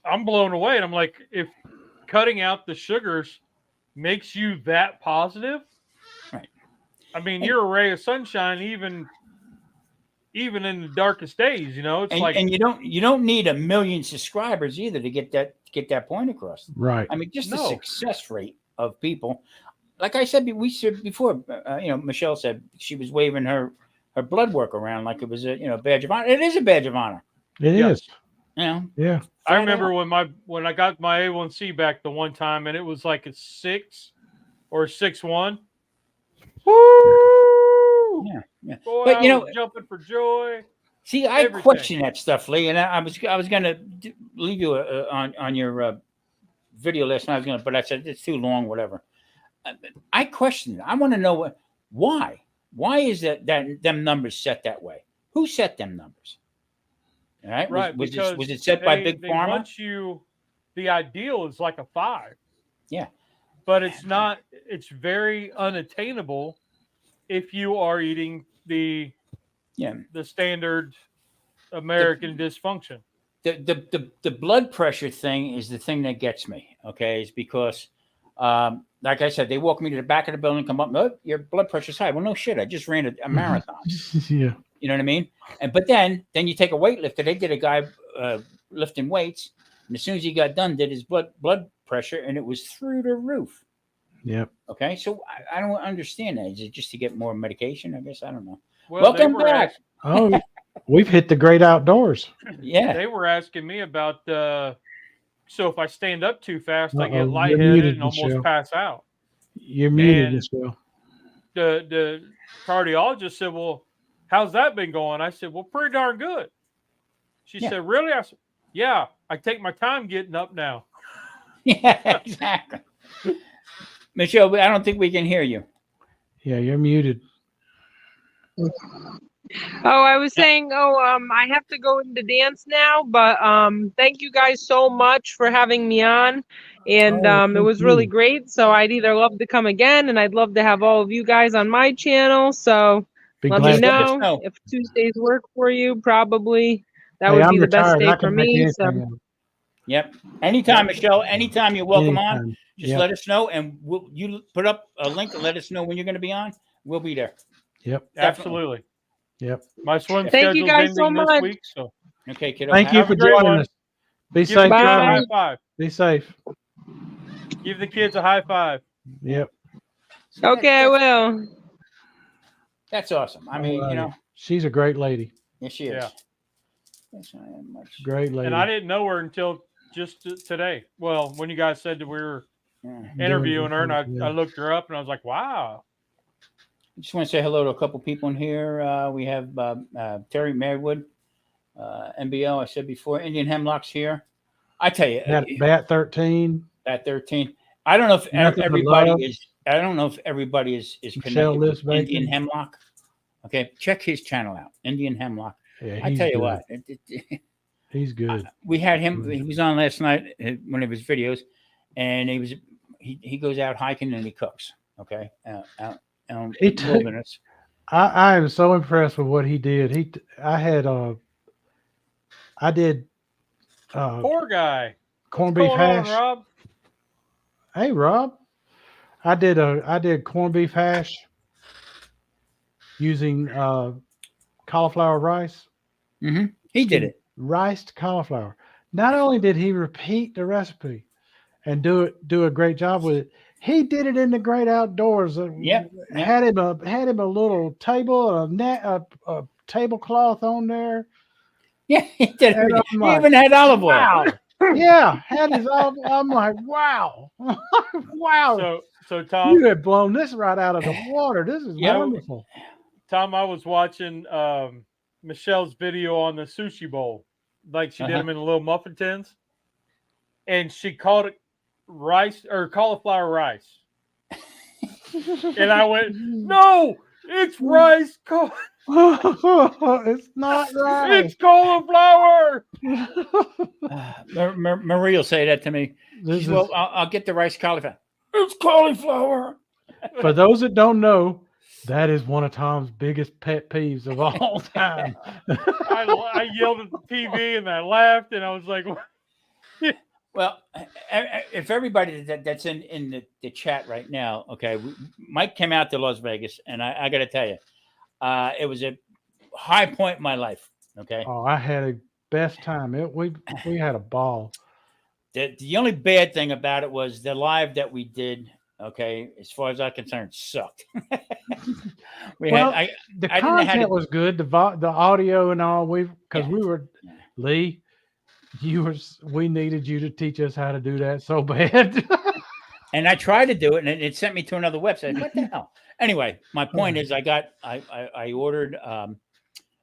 I'm blown away. And I'm like, if cutting out the sugars makes you that positive, right? I mean, you're a ray of sunshine, even in the darkest days. It's and you don't need 1 million subscribers either to get that point across. Right. I mean, just the success rate of people. Like I said, we said before. Michelle said she was waving her blood work around like it was a badge of honor. It is a badge of honor. It is. You know, Yeah. I remember when I got my A1C back the one time, and it was like a 6 or 6.1. Woo! Yeah. Boy, But I you know, was jumping for joy. see, I everything. question that stuff, Lee, and I was gonna leave you on your video last night. But I said it's too long, whatever. I question it. I want to know why. Why is that them numbers set that way? Who set them numbers? All right. Right, Was because it set by Big they Pharma? want you. The ideal is like a 5. Yeah. But it's not. It's very unattainable if you are eating the standard American dysfunction. The blood pressure thing is the thing that gets me. Okay, is because like I said, they walk me to the back of the building, come up, oh, your blood pressure's high. Well, no shit, I just ran a marathon. Yeah. You know what I mean? But then you take a weightlifter. They did a guy lifting weights, and as soon as he got done, did his blood pressure, and it was through the roof. Yep. Okay, so I don't understand that. Is it just to get more medication? I guess I don't know. Well, Welcome back. Oh, we've hit the great outdoors. Yeah. They were asking me about so if I stand up too fast, I Uh-oh, get you're lightheaded muted, and almost Michelle. pass out. You're muted, And- Michelle. The cardiologist said, "Well, how's that been going?" I said, "Well, pretty darn good." She said, "Really?" I said, "Yeah, I take my time getting up now." Yeah, exactly. Michelle, I don't think we can hear you. Yeah, you're muted. Oh, I was saying, I have to go into dance now, but thank you guys so much for having me on. And it was really great. So I'd either love to come again, and I'd love to have all of you guys on my channel. So let me know if Tuesdays work for you. Probably that would be the best day for me. So. Yep. Anytime, Michelle. Anytime you're welcome on. Just let us know, and you put up a link and let us know when you're going to be on. We'll be there. Yep. Absolutely. Yep. My swim Thank you schedule's guys so ending much. this week, so okay, kiddo. Thank you for joining us. Be safe. Give the kids a high five. Be safe. Give the kids a high five. Yep. Okay, I will. That's awesome. I mean, you know, she's a great lady. Yes, she is. Yeah. Yes, I am much. Great lady. And I didn't know her until just today. Well, when you guys said that we were interviewing her, and I looked her up, and I was like, wow. I just want to say hello to a couple people in here. We have Terry Merwood, NBL. I said before, Indian Hemlock's here. I tell you, Bat 13. Bat 13. I don't know if everybody is. I don't know if everybody is connected with Indian Hemlock. Okay, check his channel out, Indian Hemlock. Yeah, I tell you what, he's good. We had him. He was on last night, one of his videos, and he goes out hiking and he cooks. Okay, out wilderness. I am so impressed with what he did. I did poor guy. Corned beef hash. Rob? Hey Rob. I did corned beef hash using cauliflower rice. Mm-hmm. He did it. Riced cauliflower. Not only did he repeat the recipe and do a great job with it, he did it in the great outdoors. Had him a little table, a tablecloth on there. Yeah, he did. He even had olive oil. Wow. Yeah, had his olive. I'm like, wow, wow. So Tom, you had blown this right out of the water. This is wonderful. Tom, I was watching Michelle's video on the sushi bowl, like she did them in the little muffin tins, and she called it rice or cauliflower rice. And I went, no, it's rice. It's not rice. It's cauliflower. Marie will say that to me. Well, I'll get the rice cauliflower. It's cauliflower. For those that don't know, that is one of Tom's biggest pet peeves of all time. I yelled at the TV and I laughed and I was like, well, if everybody that's in the chat right now, okay, Mike came out to Las Vegas, and I got to tell you, it was a high point in my life. Okay. Oh, I had a best time. We had a ball. The only bad thing about it was the live that we did. Okay, as far as I'm concerned, sucked. The content was good. The audio and all. We were Lee. we needed you to teach us how to do that so bad. And I tried to do it, and it sent me to another website. What the hell? Anyway, my point is, I ordered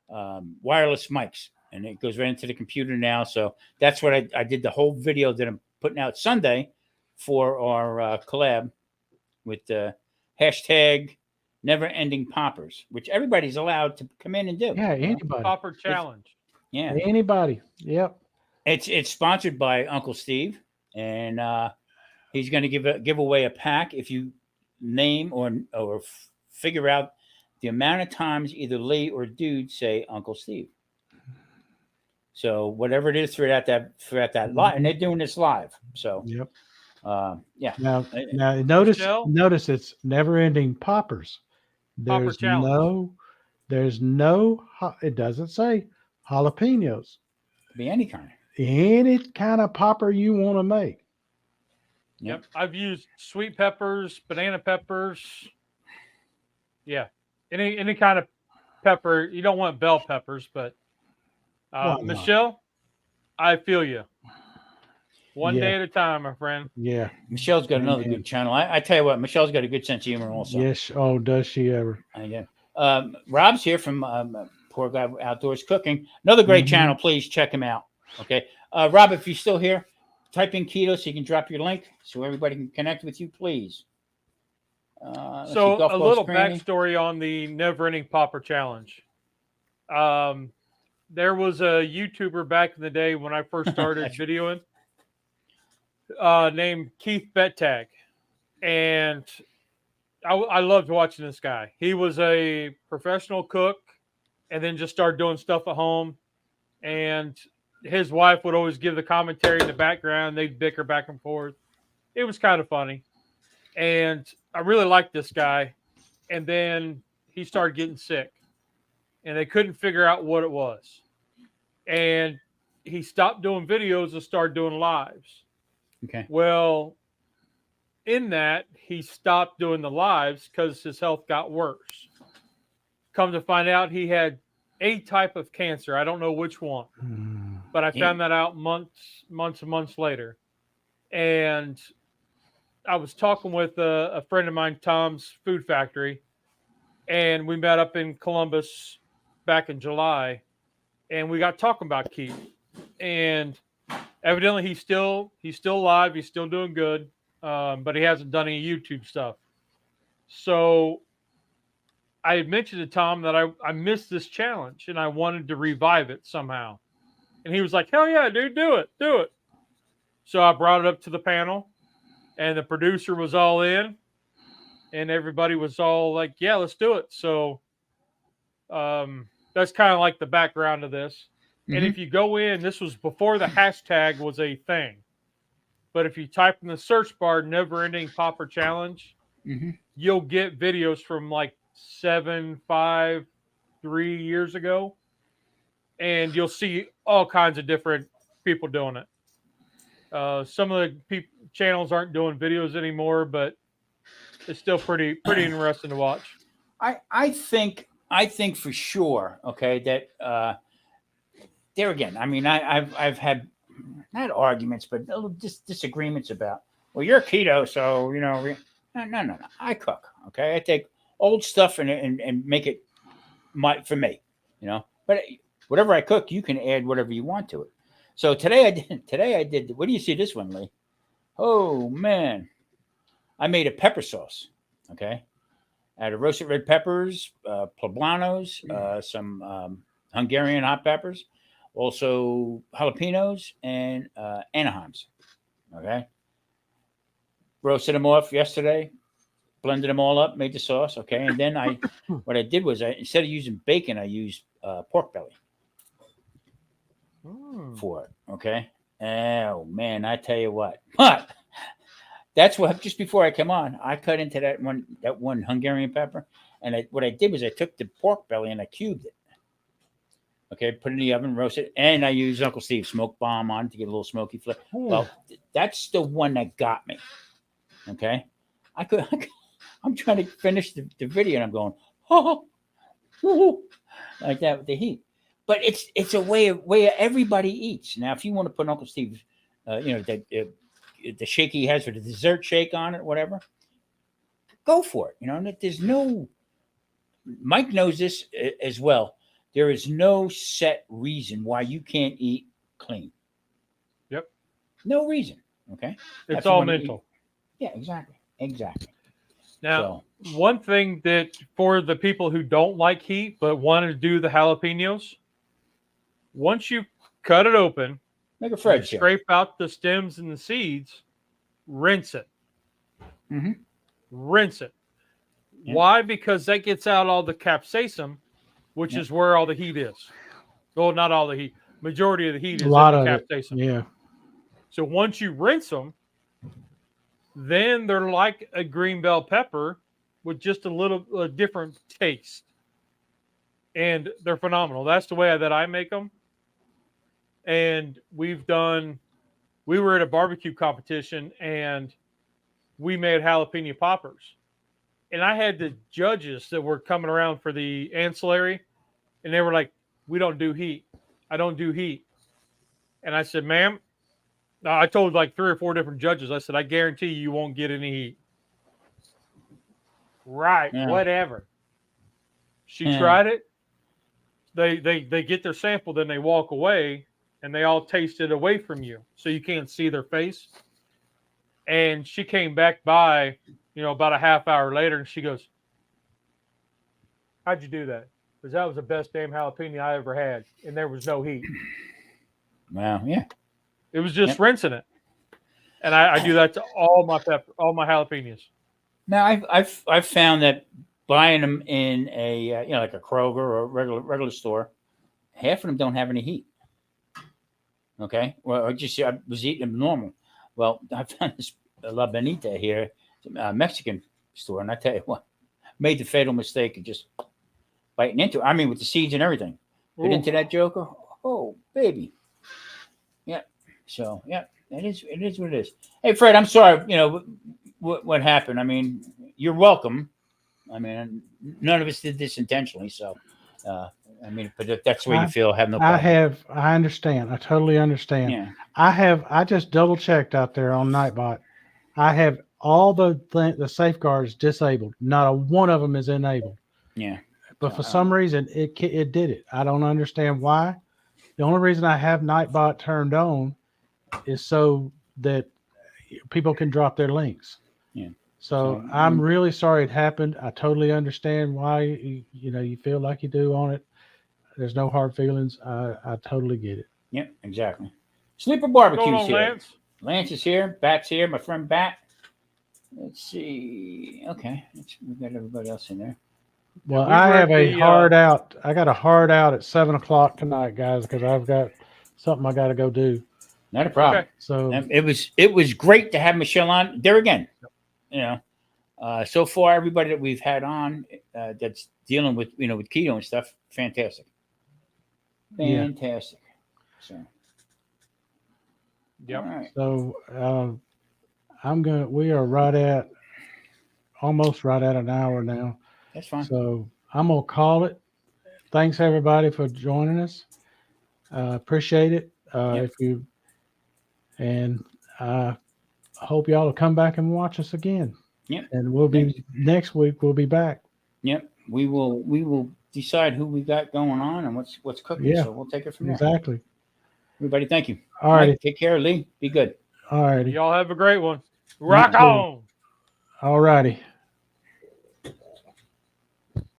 wireless mics, and it goes right into the computer now. So that's what I did. The whole video that I'm putting out Sunday for our collab with the hashtag Never Ending Poppers, which everybody's allowed to come in and do. Yeah, anybody. Popper challenge. Yeah, Anybody. Yep. it's sponsored by Uncle Steve, and he's going to give away a pack if you name or figure out the amount of times either Lee or Dude say Uncle Steve. So whatever it is throughout that live, and they're doing this live. So Yep. yeah. Now notice Michelle? it's never ending poppers. Popper challenge. It doesn't say jalapenos. Be any kind. Any kind of popper you want to make. Yep. I've used sweet peppers, banana peppers. Yeah. Any kind of pepper. You don't want bell peppers, but Michelle, I feel you. One day at a time, my friend. Yeah. Michelle's got another good channel. I tell you what, Michelle's got a good sense of humor also. Yes. Oh, does she ever? Yeah. Rob's here from Poor Guy Outdoors Cooking. Another great channel. Please check him out. Okay. Rob, if you're still here, type in keto so you can drop your link so everybody can connect with you, please. So a little backstory on the Never Ending Popper Challenge. There was a YouTuber back in the day when I first started videoing named Keith Bettag. And I loved watching this guy. He was a professional cook and then just started doing stuff at home. And his wife would always give the commentary in the background. They'd bicker back and forth. It was kind of funny. And I really liked this guy. And then he started getting sick. And they couldn't figure out what it was. And he stopped doing videos and started doing lives. Okay. Well, in that, he stopped doing the lives because his health got worse. Come to find out, he had a type of cancer. I don't know which one. But I found that out months and months later. And I was talking with a friend of mine, Tom's Food Factory, and we met up in Columbus back in July, and we got talking about Keith. And evidently he's still alive. He's still doing good, but he hasn't done any YouTube stuff. So I had mentioned to Tom that I missed this challenge, and I wanted to revive it somehow. And he was like, hell yeah, dude, do it. So I brought it up to the panel, and the producer was all in, and everybody was all like, yeah, let's do it. So that's kind of like the background of this. And if you go in, this was before the hashtag was a thing. But if you type in the search bar, Never Ending Popper Challenge, you'll get videos from like 3 years ago. And you'll see all kinds of different people doing it. Some of the channels aren't doing videos anymore, but it's still pretty interesting to watch. I think for sure, okay, that there again, I mean, I've had not arguments, but just disagreements about, well, you're keto, so you know, no. I cook, okay. I take old stuff and make it for me, you know. But whatever I cook, you can add whatever you want to it. So today I did. What do you see this one, Lee? Oh man, I made a pepper sauce. Okay, out of roasted red peppers, poblanos, some Hungarian hot peppers, also jalapenos and Anaheims. Okay, roasted them off yesterday, blended them all up, made the sauce. Okay, and then what I did was instead of using bacon, I used pork belly for it. Okay. Oh man, I tell you what. But that's what just before I come on, I cut into that one Hungarian pepper, and what I did was I took the pork belly and I cubed it. Okay, put it in the oven, roast it, and I used Uncle Steve's smoke bomb on it to get a little smoky flavor. Well, that's the one that got me. Okay, I'm trying to finish the video, and I'm going, like that with the heat. but it's a way everybody eats. Now, if you want to put Uncle Steve's, the shake he has with the dessert shake on it, whatever, go for it. There's no. Mike knows this as well. There is no set reason why you can't eat clean. Yep. No reason. Okay. It's all mental. Yeah, exactly. Now, one thing that for the people who don't like heat but want to do the jalapenos, once you cut it open, make a Fred scrape out the stems and the seeds, rinse it. Mm-hmm. Rinse it. Yeah. Why? Because that gets out all the capsaicin, which is where all the heat is. Well, not all the heat. Majority of the heat is in the capsaicin. Yeah. So once you rinse them, then they're like a green bell pepper with just a little different taste. And they're phenomenal. That's the way that I make them. And we were at a barbecue competition and we made jalapeno poppers. And I had the judges that were coming around for the ancillary, and they were like, "We don't do heat. I don't do heat." And I said, "Ma'am," I told like 3 or 4 different judges, I said, "I guarantee you won't get any heat." Right, whatever. She tried it. They get their sample, then they walk away, and they all taste it away from you, so you can't see their face. And she came back by, about a half hour later, and she goes, "How'd you do that?" Because that was the best damn jalapeno I ever had, and there was no heat. Wow, yeah. It was just rinsing it, and I do that to all my jalapenos. Now I've found that buying them in a like a Kroger or a regular store, half of them don't have any heat. Okay, well I was eating them normal. Well, I found this La Benita here, Mexican store, and I tell you what, made the fatal mistake of just biting into it. I mean, with the seeds and everything. Bit into that joker. Oh, baby. Yeah. So yeah, it is what it is. Hey, Fred, I'm sorry. What happened. I mean, you're welcome. I mean, none of us did this intentionally. So, but if that's the way you feel, have no problem. I understand. I totally understand. Yeah. I just double checked out there on Nightbot. I have all the safeguards disabled. Not a one of them is enabled. Yeah. But for some reason, it did it. I don't understand why. The only reason I have Nightbot turned on is so that people can drop their links. Yeah. So I'm really sorry it happened. I totally understand why you feel like you do on it. There's no hard feelings. I totally get it. Yeah, exactly. Sleeper Barbecue's here. Lance? Lance is here. Bat's here. My friend Bat. Let's see. Okay, we've got everybody else in there. Well, I have a hard out. I got a hard out at 7:00 tonight, guys, because I've got something I got to go do. Not a problem. Okay. So it was great to have Michelle on there again. So far everybody that we've had on that's dealing with with keto and stuff, fantastic. Fantastic. Yeah. So. Yep. All right. So we are almost right at an hour now. That's fine. So I'm going to call it. Thanks everybody for joining us. Appreciate it. I hope y'all will come back and watch us again. Yep. And next week we'll be back. Yep. We will decide who we got going on and what's cooking. Yeah. So we'll take it from there. Exactly. Everybody, thank you. All right. Take care, Lee. Be good. All righty. Y'all have a great one. Rock on. All righty.